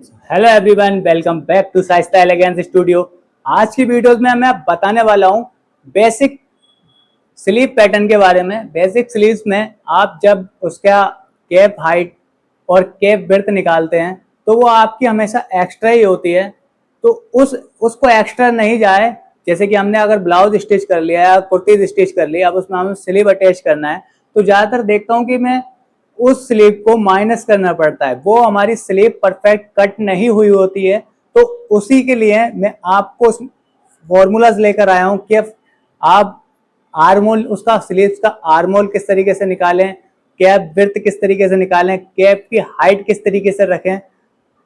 Hello everyone, welcome back to Shaista elegance studio. आज की videos में मैं बताने वाला हूँ बेसिक स्लीप पैटर्न के बारे में। बेसिक स्लीव्स में आप जब उसका कैप हाइट और कैप विड्थ निकालते हैं तो वो आपकी हमेशा एक्स्ट्रा ही होती है। तो उसको एक्स्ट्रा नहीं जाए, जैसे कि हमने अगर ब्लाउज स्टिच कर लिया या कुर्ती स्टिच कर लिया, अब उसमें हमें स्लीव अटैच करना है तो ज़्यादातर देखता हूँ कि मैं उस स्लीव को माइनस करना पड़ता है। वो हमारी स्लीव परफेक्ट कट नहीं हुई होती है। तो उसी के लिए मैं आपको फॉर्मूलाज लेकर आया हूँ कि आप आर्मोल, उसका स्लीव्स का आर्मोल किस तरीके से निकालें, कैप विड्थ किस तरीके से निकालें, कैप की हाइट किस तरीके से रखें,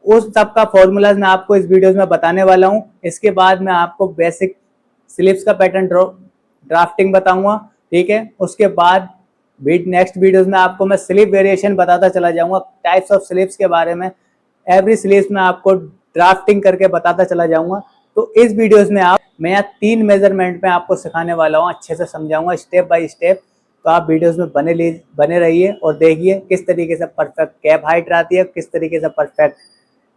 उस सब का फॉर्मूलाज मैं आपको इस वीडियोस में बताने वाला हूं। इसके बाद मैं आपको बेसिक स्लीव्स का पैटर्न ड्राफ्टिंग बताऊंगा, ठीक है। उसके बाद नेक्स्ट वीडियोस में आपको मैं स्लीव वेरिएशन बताता चला जाऊंगा, टाइप्स ऑफ स्लीव्स के बारे में। एवरी स्लीव्स में आपको ड्राफ्टिंग करके बताता चला जाऊंगा। तो इस वीडियोस में मैं यहाँ 3 मेजरमेंट में आपको सिखाने वाला हूँ, अच्छे से समझाऊंगा स्टेप बाय स्टेप। तो आप वीडियोस में बने रहिए और देखिए किस तरीके से परफेक्ट कैप हाइट आती है, किस तरीके से परफेक्ट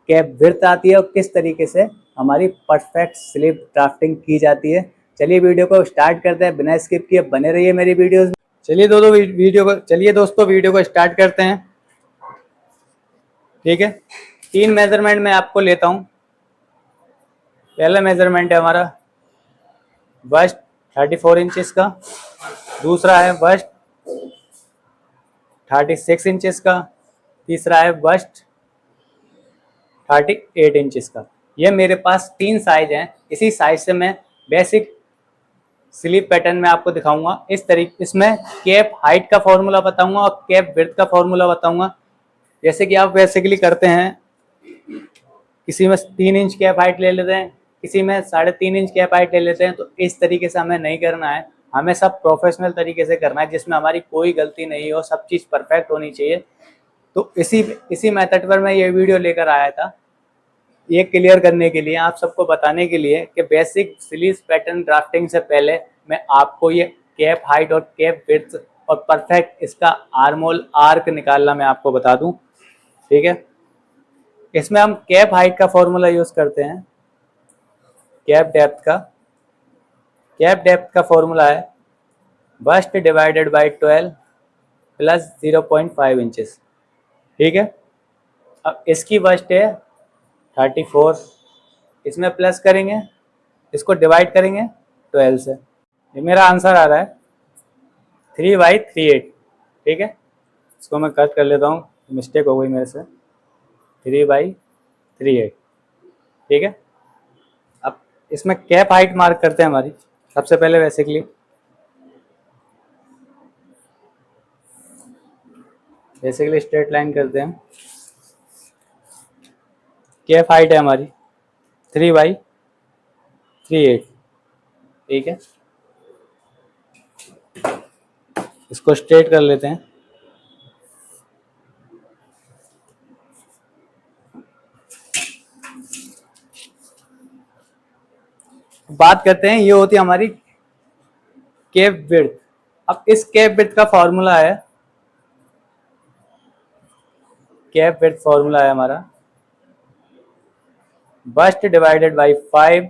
कैप विड्थ आती है और किस तरीके से हमारी परफेक्ट स्लीव ड्राफ्टिंग की जाती है। चलिए वीडियो को स्टार्ट करते हैं, बिना स्किप किए बने रहिए मेरी वीडियोस में। चलिए दोस्तों वीडियो को स्टार्ट करते हैं, ठीक है। 3 मेजरमेंट में आपको लेता हूँ। पहला मेजरमेंट है हमारा बस्ट 34 इंचेस का, दूसरा है बस्ट 36 इंचेस का, तीसरा है बस्ट 38 इंचेस का। ये मेरे पास 3 साइज हैं। इसी साइज से मैं बेसिक स्लीव पैटर्न में आपको दिखाऊंगा। इसमें कैप हाइट का फॉर्मूला बताऊंगा और कैप विड्थ का फॉर्मूला बताऊंगा। जैसे कि आप बेसिकली करते हैं, किसी में 3 इंच कैप हाइट ले लेते हैं, किसी में 3.5 इंच कैप हाइट ले लेते हैं। तो इस तरीके से हमें नहीं करना है, हमें सब प्रोफेशनल तरीके से करना है जिसमें हमारी कोई गलती नहीं हो, सब चीज़ परफेक्ट होनी चाहिए। तो इसी मेथड पर मैं ये वीडियो लेकर आया था, ये क्लियर करने के लिए, आप सबको बताने के लिए कि बेसिक स्लीव पैटर्न ड्राफ्टिंग से पहले मैं आपको ये कैप हाइट और कैप विड्थ और परफेक्ट इसका आर्मोल आर्क निकालना मैं आपको बता दूं, ठीक है। इसमें हम कैप हाइट का फॉर्मूला यूज करते हैं। कैप डेप्थ का फॉर्मूला है bust divided by 12 plus 0.5 inches, ठीक है। अब इसकी बस्ट है 34, इसमें प्लस करेंगे, इसको डिवाइड करेंगे 12 से। ये मेरा आंसर आ रहा है 3/38, ठीक है। इसको मैं कट कर लेता हूँ, मिस्टेक हो गई मेरे से, 3/38, ठीक है। अब इसमें कैप हाइट मार्क करते हैं हमारी। सबसे पहले बेसिकली स्ट्रेट लाइन करते हैं। कैप हाइट है हमारी 3/38, ठीक है। इसको स्ट्रेट कर लेते हैं। बात करते हैं, ये होती है हमारी कैप विड्थ। अब इस कैप विड्थ का फॉर्मूला है, कैप विड्थ फॉर्मूला है हमारा बस्ट डिवाइडेड बाई 5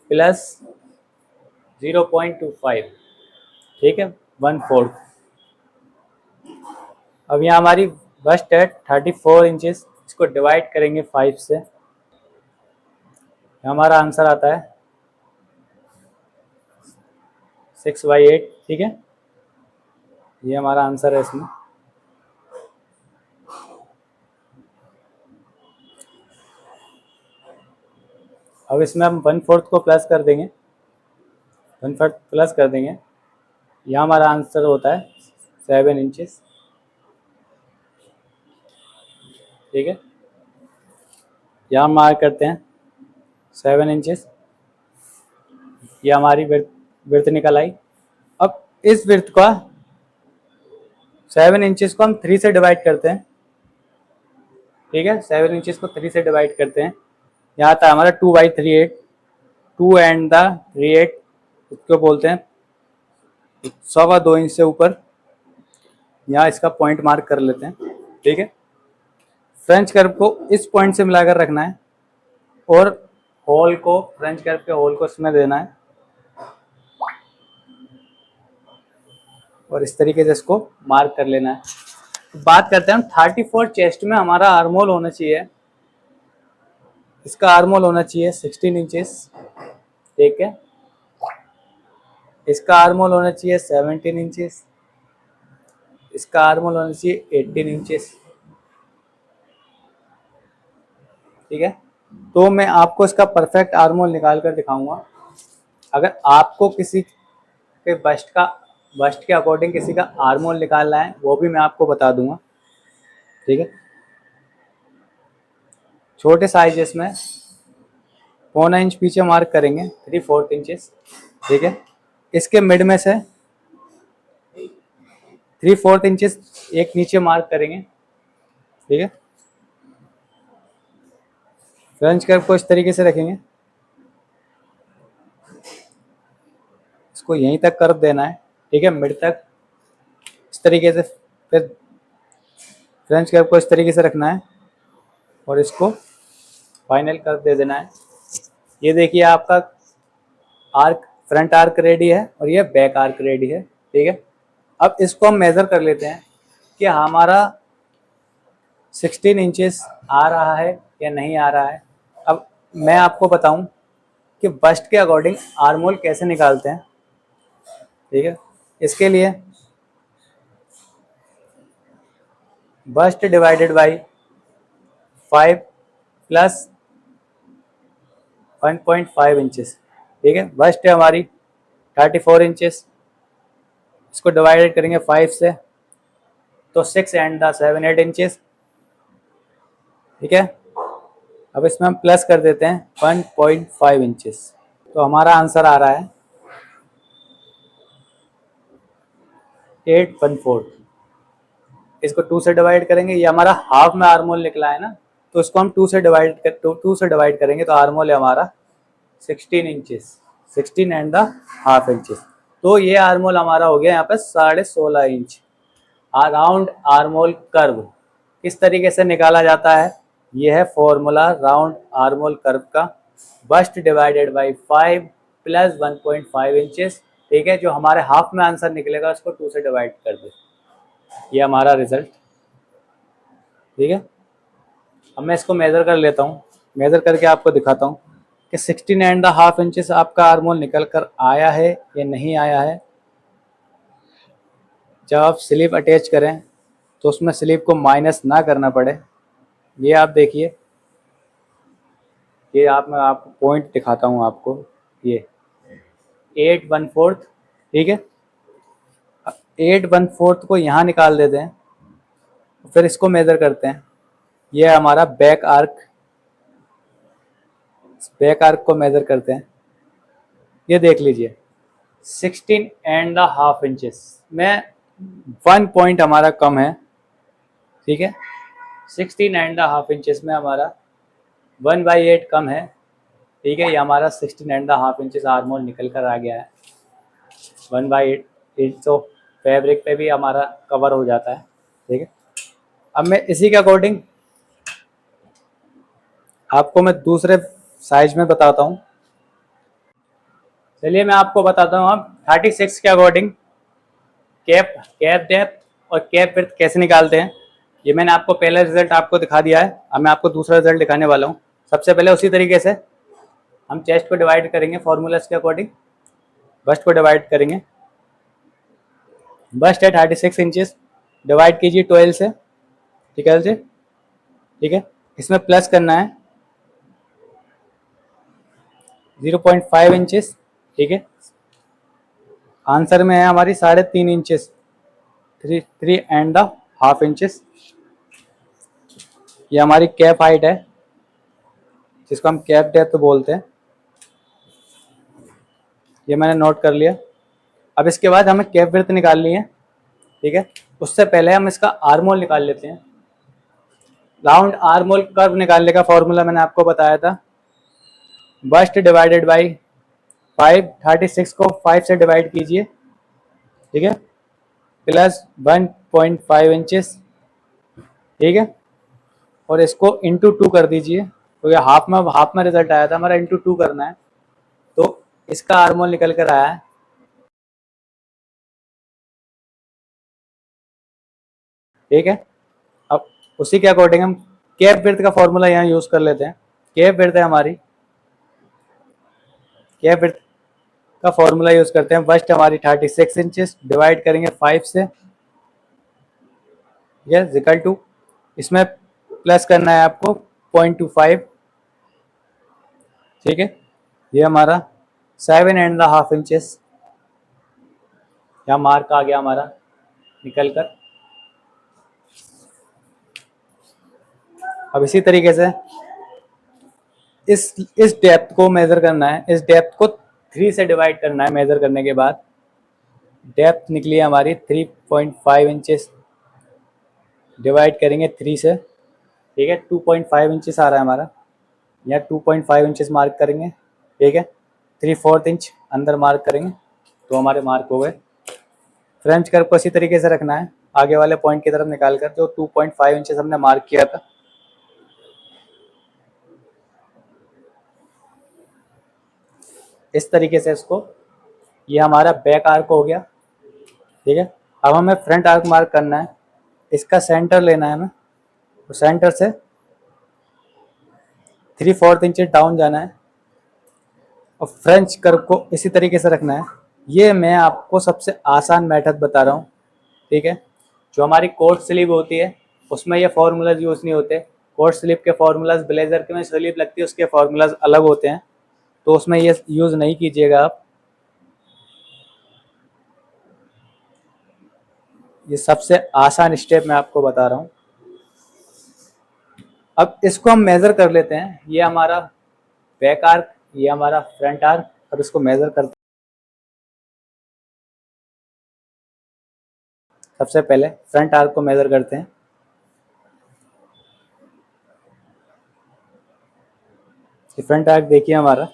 प्लस 0.25, ठीक है, 1/4। अब यहाँ हमारी बस्ट है 34 इंचेस, इसको डिवाइड करेंगे 5 से, हमारा आंसर आता है 6/8, ठीक है। ये हमारा आंसर है इसमें। अब इसमें हम 1/4 को प्लस कर देंगे, 1/4 प्लस कर देंगे, यहाँ हमारा आंसर होता है 7 इंचेस, ठीक है। यहाँ मार्क करते हैं 7 इंचेस, ये हमारी विड्थ निकल आई। अब इस विड्थ का 7 इंचेस को हम 3 से डिवाइड करते हैं, ठीक है। 7 इंचेस को 3 से डिवाइड करते हैं, यहाँ था हमारा 2/38, 2 एंड द 38, इसको बोलते हैं 2.25 इंच से ऊपर। यहाँ इसका पॉइंट मार्क कर लेते हैं। ठीक है। फ्रेंच कर्व को इस पॉइंट से मिलाकर रखना है और होल को, फ्रेंच कर्व के होल को इसमें देना है और इस तरीके से इसको मार्क कर लेना है। तो बात करते हैं हम 34 चेस्ट में हमारा आर्मोल होना चाहिए, इसका आर्मोल होना चाहिए 16 इंचेस। ठीक है, इसका आर्मोल होना चाहिए 17 इंचेस, इसका आर्मोल होना चाहिए 18 इंचेस। ठीक है, तो मैं आपको इसका परफेक्ट आर्मोल निकाल कर दिखाऊंगा। अगर आपको किसी के बस्ट के अकॉर्डिंग किसी का आर्मोल निकालना है वो भी मैं आपको बता दूंगा। ठीक है, छोटे साइजेस में 1.25 इंच पीछे मार्क करेंगे, 3/4 इंचेस। ठीक है, इसके मिड में से 3/4 इंचेस एक नीचे मार्क करेंगे। ठीक है, फ्रेंच कर्व को इस तरीके से रखेंगे, इसको यहीं तक कर्व देना है। ठीक है, मिड तक इस तरीके से, फिर फ्रेंच कर्व को इस तरीके से रखना है और इसको फाइनल कर्व दे देना है। ये देखिए आपका आर्क, फ्रंट आर्क रेडी है और ये बैक आर्क रेडी है। ठीक है, अब इसको हम मेज़र कर लेते हैं कि हमारा 16 इंचेस आ रहा है या नहीं आ रहा है। अब मैं आपको बताऊं कि बस्ट के अकॉर्डिंग आर्मोल कैसे निकालते हैं। ठीक है, इसके लिए bust divided by 5 plus 1.5 inches. ठीक है, बस्ट है हमारी 34 इंचेस, इसको डिवाइडेड करेंगे 5 से तो 6 एंड 7 8 इंचेस। ठीक है, अब इसमें हम प्लस कर देते हैं 1.5 इंचेस, तो हमारा आंसर आ रहा है 8/4। इसको 2 से डिवाइड करेंगे, ये हमारा हाफ में आर्मोल निकला है ना, तो इसको हम 2 से डिवाइड करेंगे तो आर्मोल है हमारा 16 inches, 16 and the half inches. तो ये आर्मोल हमारा हो गया यहाँ पे 16.5 इंच। राउंड आर्मोल कर्व किस तरीके से निकाला जाता है, ये है फॉर्मूला राउंड आर्मोल कर्व का। Bust divided by 5 plus 1.5 inches. ठीक है, जो हमारे हाफ में आंसर निकलेगा उसको 2 से डिवाइड कर दे, ये हमारा रिजल्ट। ठीक है, अब मैं इसको मेज़र कर लेता हूँ, मेज़र करके आपको दिखाता हूँ कि 16.5 इंचेस आपका आर्मोल निकल कर आया है या नहीं आया है। जब आप स्लीव अटैच करें तो उसमें स्लीव को माइनस ना करना पड़े। ये आप देखिए, ये मैं आपको पॉइंट दिखाता हूँ आपको, ये 8/4। ठीक है, 8/4 को यहाँ निकाल देते हैं, फिर इसको मेज़र करते हैं। ये हमारा बैक आर्क, बैक आर्क को मेज़र करते हैं। ये देख लीजिए 16.5 इंचेस में 1 पॉइंट हमारा कम है। ठीक है, 16.5 इंचेस में हमारा 1/8 कम है। ठीक है, ये हमारा 16.5 इंचेस आर्मोल निकल कर आ गया है। 1/8 तो फैब्रिक पे भी हमारा कवर हो जाता है। ठीक है, अब मैं इसी के अकॉर्डिंग आपको मैं दूसरे साइज में बताता हूँ। चलिए मैं आपको बताता हूँ अब 36 के अकॉर्डिंग कैप डेप्थ और कैप विड्थ कैसे निकालते हैं। ये मैंने आपको पहला रिजल्ट आपको दिखा दिया है, अब मैं आपको दूसरा रिजल्ट दिखाने वाला हूँ। सबसे पहले उसी तरीके से हम चेस्ट को डिवाइड करेंगे फॉर्मूलाज के अकॉर्डिंग, बस्ट को डिवाइड करेंगे। बस्ट है 36 इंचेस, डिवाइड कीजिए 12 से, ठीक है। ठीक है, इसमें प्लस करना है 0.5 इंचेस। ठीक है, आंसर में है हमारी 3.5 इंचेस, 3.5 इंचेस। ये हमारी कैप हाइट है जिसको हम कैप डेप्थ बोलते हैं। ये मैंने नोट कर लिया। अब इसके बाद हमें कैप विड्थ निकालनी है। ठीक है, उससे पहले हम इसका आर्मोल निकाल लेते हैं। राउंड आर्मोल कर्व निकालने का फॉर्मूला मैंने आपको बताया था, बस्ट डिवाइडेड बाई 5, 36 को 5 से डिवाइड कीजिए। ठीक है, प्लस 1.5 इंचेस। ठीक है। और इसको इंटू 2 कर दीजिए, तो ये हाफ में रिजल्ट आया था हमारा, इंटू 2 करना है, तो इसका आर्मोल निकल कर आया है। ठीक है। अब उसी के अकॉर्डिंग हम कैप विड्थ का फॉर्मूला यहाँ यूज कर लेते हैं। कैप विड्थ है हमारी, कैप विड्थ का फॉर्मूला यूज करते हैं। फर्स्ट हमारी 36 इंचेस डिवाइड करेंगे 5 से, यस इक्वल टू, इसमें प्लस करना है आपको 0.25। ठीक है। ये हमारा 7.5 इंचेस, यहाँ मार्क आ गया हमारा निकल कर। अब इसी तरीके से इस डेप्थ को मेजर करना है, इस डेप्थ को 3 से डिवाइड करना है। मेजर करने के बाद डेप्थ निकली है हमारी 3.5 इंचेस, डिवाइड करेंगे 3 से, ठीक है, 2.5 इंचेस आ रहा है हमारा। यहाँ 2.5 इंचेस मार्क करेंगे, ठीक है, 3/4 इंच अंदर मार्क करेंगे, तो हमारे मार्क हो गए। फ्रेंच कर्व को इसी तरीके से रखना है, आगे वाले पॉइंट की तरफ निकाल कर, जो 2.5 इंचेस हमने मार्क किया था। इस तरीके से इसको, ये हमारा बैक आर्क हो गया। ठीक है। अब हमें फ्रंट आर्क मार्क करना है, इसका सेंटर लेना है हमें, तो सेंटर से 3/4 इंचेस डाउन जाना है, और फ्रेंच कर्व को इसी तरीके से रखना है। ये मैं आपको सबसे आसान मेथड बता रहा हूँ। ठीक है। जो हमारी कोट स्लीव होती है उसमें ये फार्मूलाज यूज़ नहीं होते। कोट स्लीव के फार्मूलाज, ब्लेजर के में स्लीव लगती है उसके फार्मूलाज अलग होते हैं, तो उसमें ये यूज़ नहीं कीजिएगा आप। ये सबसे आसान स्टेप मैं आपको बता रहा हूँ। अब इसको हम मेज़र कर लेते हैं। ये हमारा बैक आर्क, ये हमारा फ्रंट आर्क, और इसको मेज़र करते हैं। सबसे पहले फ्रंट आर्क को मेज़र करते हैं। फ्रंट आर्क देखिए हमारा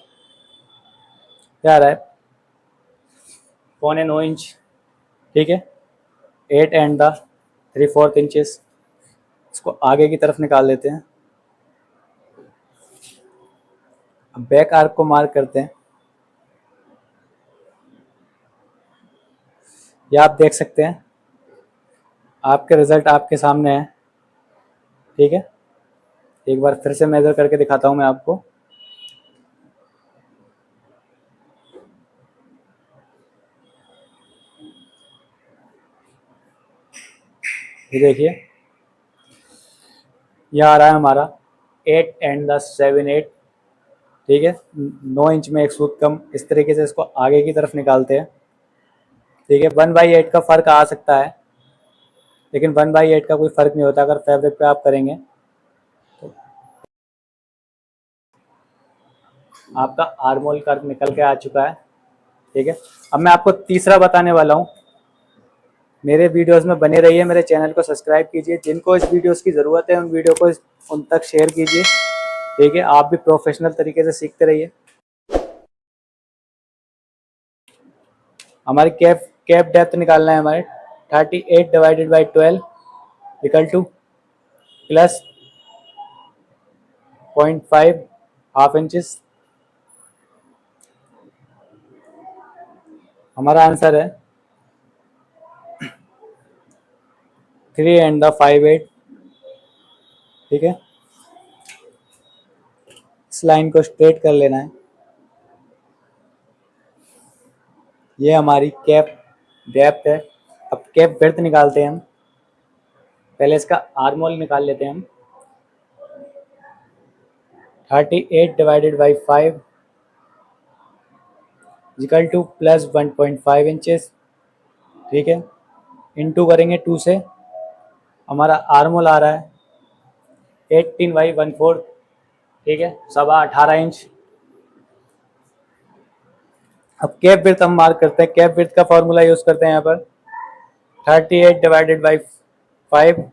क्या आ रहा है, 1.9 इंच। ठीक है। 8 and 3/4 इंचेस, इसको आगे की तरफ निकाल लेते हैं। अब बैक आर्क को मार्क करते हैं। ये आप देख सकते हैं, आपके रिजल्ट आपके सामने है। ठीक है। एक बार फिर से मेजर करके दिखाता हूं मैं आपको। ये देखिए, ये आ रहा है हमारा 8 and 7/8। ठीक है। 9 इंच में एक सूत कम, इस तरीके से इसको आगे की तरफ निकालते हैं। ठीक है। 1/8 का फर्क आ सकता है, लेकिन 1/8 का कोई फर्क नहीं होता अगर फैब्रिक पे आप करेंगे तो। आपका आर्मोल कर्व निकल के आ चुका है। ठीक है। अब मैं आपको तीसरा बताने वाला हूँ। मेरे वीडियोस में बने रहिए, मेरे चैनल को सब्सक्राइब कीजिए। जिनको इस वीडियोस की ज़रूरत है उन वीडियो को उन तक शेयर कीजिए। ठीक है। आप भी प्रोफेशनल तरीके से सीखते रहिए। हमारी कैप कैप डेप्थ निकालना है हमारे 38/12 equal two plus 0.5 half inches. हमारा आंसर है 3 and 5/8। ठीक है। इस लाइन को स्ट्रेट कर लेना है। ये हमारी कैप डेप्थ है। अब कैप विड्थ निकालते हैं हम। पहले इसका आर्मोल निकाल लेते हैं हम। 38/5 इक्वल टू प्लस 1.5 इंचेस। ठीक है। इंटू करेंगे 2 से, हमारा आर्मोल आ रहा है 18/1/4। ठीक है, 18.5 इंच। अब कैप विड्थ हम मार्क करते हैं। कैप विड्थ का फॉर्मूला यूज करते हैं यहाँ पर 38/5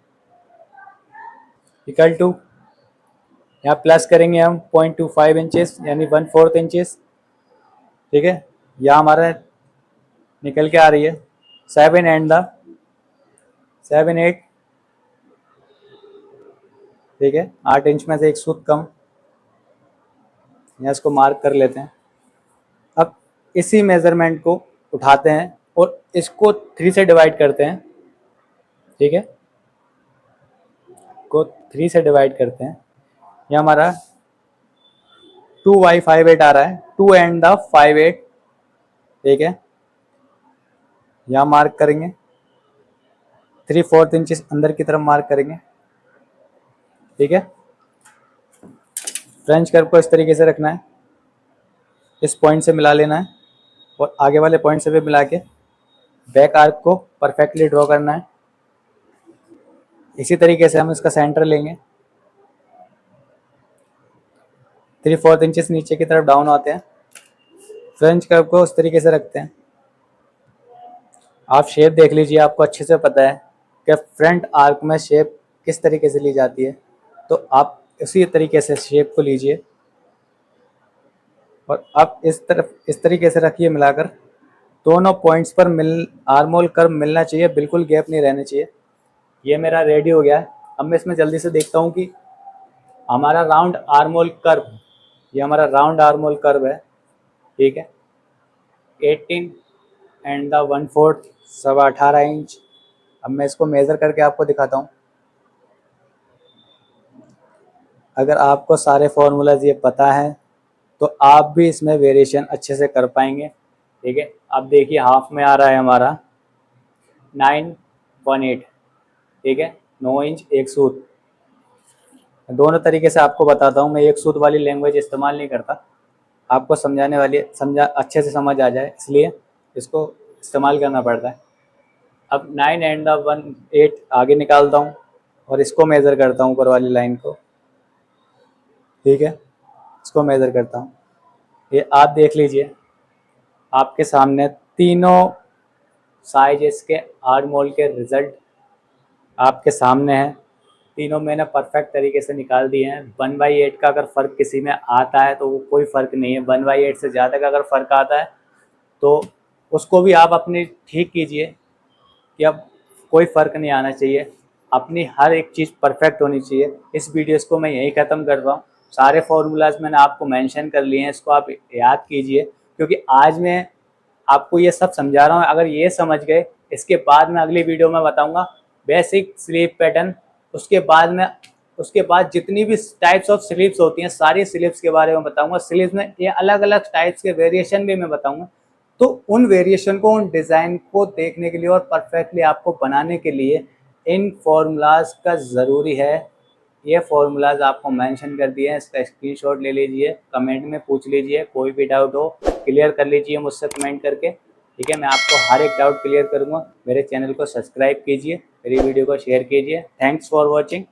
इक्वल टू, यहाँ प्लस करेंगे हम 0.25 इंचेस यानी 1/4 इंचेस। ठीक है। यहाँ हमारा निकल के आ रही है 7 and 7/8 ठीक है, 8 इंच में से एक सूत कम, यहाँ इसको मार्क कर लेते हैं। अब इसी मेजरमेंट को उठाते हैं और इसको 3 से डिवाइड करते हैं। ठीक है, को 3 से डिवाइड करते हैं। ये हमारा 2y58 आ रहा है, 2 एंड द 58। ठीक है, यहाँ मार्क करेंगे, 3/4 इंच अंदर की तरफ मार्क करेंगे। ठीक है, फ्रेंच कर्व को इस तरीके से रखना है, इस पॉइंट से मिला लेना है और आगे वाले पॉइंट से भी मिला के बैक आर्क को परफेक्टली ड्रॉ करना है। इसी तरीके से हम इसका सेंटर लेंगे, 3/4 इंच नीचे की तरफ डाउन आते हैं। फ्रेंच कर्व को उस तरीके से रखते हैं। आप शेप देख लीजिए, आपको अच्छे से पता है कि फ्रंट आर्क में शेप किस तरीके से ली जाती है, तो आप इसी तरीके से शेप को लीजिए और अब इस तरीके से रखिए मिलाकर। दोनों पॉइंट्स पर आर्मोल कर्व मिलना चाहिए, बिल्कुल गैप नहीं रहना चाहिए। ये मेरा रेडी हो गया है। अब मैं इसमें जल्दी से देखता हूँ कि हमारा राउंड आर्मोल कर्व, ये हमारा राउंड आर्मोल कर्व है। ठीक है, 18 एंड द 1/4, 18.25 इंच। अब मैं इसको मेज़र करके आपको दिखाता हूँ। अगर आपको सारे फॉर्मूलाज ये पता है तो आप भी इसमें वेरिएशन अच्छे से कर पाएंगे। ठीक है, अब देखिए हाफ में आ रहा है हमारा 918। ठीक है, 9 इंच एक सूत। दोनों तरीके से आपको बताता हूँ, मैं एक सूत वाली लैंग्वेज इस्तेमाल नहीं करता, आपको समझाने वाली अच्छे से समझ आ जाए इसलिए इसको इस्तेमाल करना पड़ता है। अब 9 एंड द 1/8 आगे निकालता हूँ और इसको मेज़र करता हूँ, ऊपर वाली लाइन को। ठीक है, इसको मेज़र करता हूँ। ये आप देख लीजिए, आपके सामने तीनों साइज इसके आर्मोल के रिजल्ट आपके सामने हैं। तीनों मैंने परफेक्ट तरीके से निकाल दिए हैं। 1/8 का अगर फ़र्क किसी में आता है तो वो कोई फ़र्क नहीं है, 1/8 से ज़्यादा का अगर फ़र्क आता है तो उसको भी आप अपनी ठीक कीजिए कि अब कोई फ़र्क नहीं आना चाहिए, अपनी हर एक चीज़ परफेक्ट होनी चाहिए। इस वीडियोज़ को मैं यहीं ख़त्म कर रहा हूँ। सारे फार्मूलाज मैंने आपको मेंशन कर लिए हैं, इसको आप याद कीजिए, क्योंकि आज मैं आपको ये सब समझा रहा हूँ। अगर ये समझ गए, इसके बाद मैं अगली वीडियो में बताऊँगा बेसिक स्लीव पैटर्न। उसके बाद जितनी भी टाइप्स ऑफ स्लीव्स होती हैं, सारी स्लीव्स के बारे में बताऊँगा। स्लीव्स में ये अलग अलग टाइप्स के वेरिएशन भी मैं बताऊँगा। तो उन वेरिएशन को, उन डिज़ाइन को देखने के लिए और परफेक्टली आपको बनाने के लिए इन फॉर्मूलाज का ज़रूरी है। ये फॉर्मूलाज आपको मेंशन कर दिए हैं, इसका स्क्रीनशॉट ले लीजिए, कमेंट में पूछ लीजिए, कोई भी डाउट हो क्लियर कर लीजिए मुझसे कमेंट करके। ठीक है, मैं आपको हर एक डाउट क्लियर करूँगा। मेरे चैनल को सब्सक्राइब कीजिए, मेरी वीडियो को शेयर कीजिए। Thanks for watching.